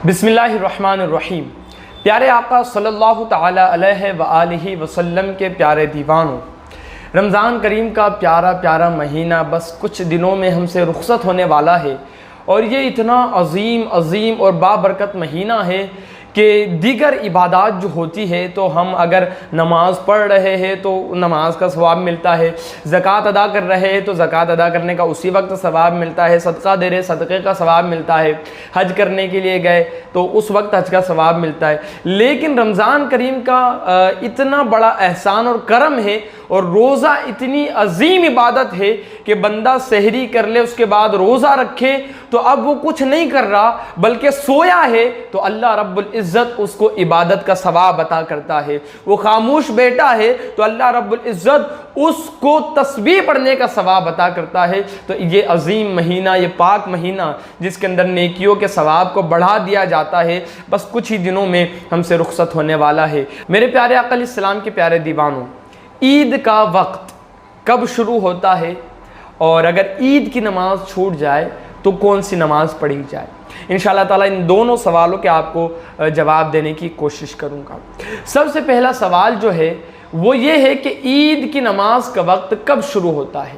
बिस्मिल्लाहिर्रहमानिर्रहीम। प्यारे आका सल्लल्लाहु ताला अलैहि व आलिहि वसल्लम के प्यारे दीवानों, रमज़ान करीम का प्यारा प्यारा महीना बस कुछ दिनों में हमसे रुखसत होने वाला है और ये इतना अज़ीम और बाबरकत महीना है कि दीगर इबादत जो होती है तो हम अगर नमाज़ पढ़ रहे हैं तो नमाज का सवाब मिलता है, ज़कात अदा कर रहे हैं तो ज़कात अदा करने का उसी वक्त सवाब मिलता है, सदका दे रहे सदक़े का सवाब मिलता है, हज करने के लिए गए तो उस वक्त हज का सवाब मिलता है। लेकिन रमज़ान करीम का इतना बड़ा एहसान और करम है और रोज़ा इतनी अजीम इबादत है कि बंदा सहरी कर ले उसके बाद रोज़ा रखे तो अब वो कुछ नहीं कर रहा बल्कि सोया है तो अल्लाह रब्बुल इज़्ज़त उसको इबादत का सवाब अता करता है। वो खामोश बैठा है तो अल्लाह रब्बुल इज़्ज़त उसको तस्बीह पढ़ने का सवाब अता करता है। तो ये अजीम महीना, ये पाक महीना जिसके अंदर नेकियों के सवाब को बढ़ा दिया जाता है, बस कुछ ही दिनों में हमसे रुखसत होने वाला है। मेरे प्यारे आका अलैहिस्सलाम के प्यारे दीवानों, ईद का वक्त कब शुरू होता है और अगर ईद की नमाज छूट जाए तो कौन सी नमाज पढ़ी जाए, इंशाअल्लाह ताला इन दोनों सवालों के आपको जवाब देने की कोशिश करूँगा। सबसे पहला सवाल जो है वो ये है कि ईद की नमाज का वक्त कब शुरू होता है।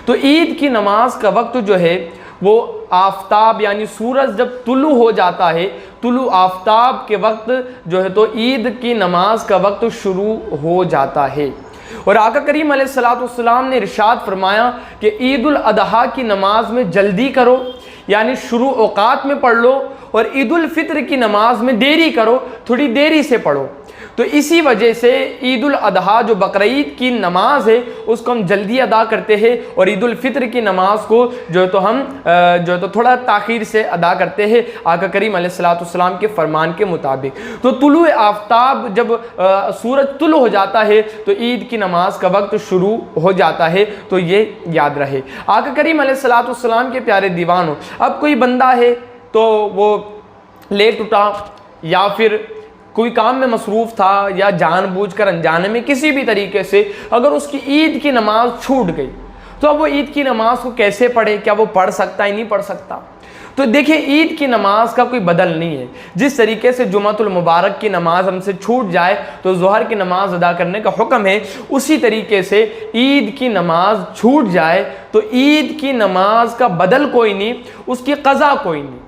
तो ईद की नमाज का वक्त जो है वो आफताब यानी सूरज जब तुलू हो जाता है, तुलू आफताब के वक्त जो है तो ईद की नमाज का वक्त शुरू हो जाता है। और आका करीम अलैहिस्सलाम ने इरशाद फरमाया कि ईद उल अदहा की नमाज में जल्दी करो यानी शुरू औकात में पढ़ लो और ईद उल फित्र की नमाज में देरी करो, थोड़ी देरी से पढ़ो। तो इसी वजह से ईद उल अदहा जो बकरीद की नमाज है उसको हम जल्दी अदा करते हैं और ईद उल फित्र की नमाज को जो है तो हम जो है तो थोड़ा ताख़ीर से अदा करते हैं आका करीम अलैहिस्सलाम के फरमान के मुताबिक। तो तुलू आफ्ताब जब सूरज तुलू हो जाता है तो ईद की नमाज का वक्त शुरू हो जाता है, तो ये याद रहे। आका करीम अलैहिस्सलाम के प्यारे दीवानों, अब कोई बंदा है तो वो लेट उठा या फिर कोई काम में मसरूफ़ था या जानबूझकर अनजाने में किसी भी तरीके से अगर उसकी ईद की नमाज छूट गई तो अब वो ईद की नमाज को कैसे पढ़े, क्या वो पढ़ सकता है, नहीं पढ़ सकता। तो देखिए, ईद की नमाज का कोई बदल नहीं है। जिस तरीके से जुमातुल मुबारक की नमाज हमसे छूट जाए तो ज़ोहर की नमाज अदा करने का हुक्म है, उसी तरीके से ईद की नमाज छूट जाए तो ईद की नमाज का बदल कोई नहीं, उसकी क़ज़ा कोई नहीं,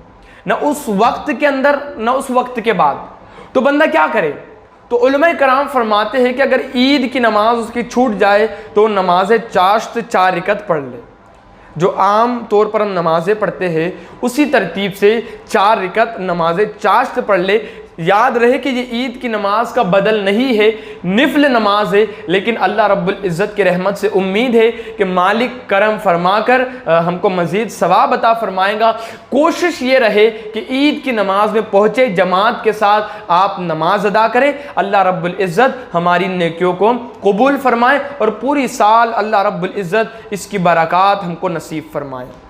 ना उस वक्त के अंदर ना उस वक्त के बाद। तो बंदा क्या करे? तो उलमाए कराम फरमाते हैं कि अगर ईद की नमाज उसकी छूट जाए तो नमाज चाश्त 4 रकत पढ़ ले। जो आम तौर पर हम नमाज़ें पढ़ते हैं उसी तरतीब से 4 रकत नमाज चाश्त पढ़ ले। याद रहे कि ये ईद की नमाज का बदल नहीं है, निफल नमाज है, लेकिन अल्लाह रब्बुल इज़्ज़त की रहमत से उम्मीद है कि मालिक करम फरमाकर हमको मज़ीद सवाब अता फरमाएगा। कोशिश ये रहे कि ईद की नमाज में पहुँचे, जमात के साथ आप नमाज अदा करें। अल्लाह रब्बुल इज़्ज़त हमारी नेकियों को कबूल फरमाए और पूरी साल अल्लाह रब्बुल इज़्ज़त इसकी बरक़ात हमको नसीब फरमाए।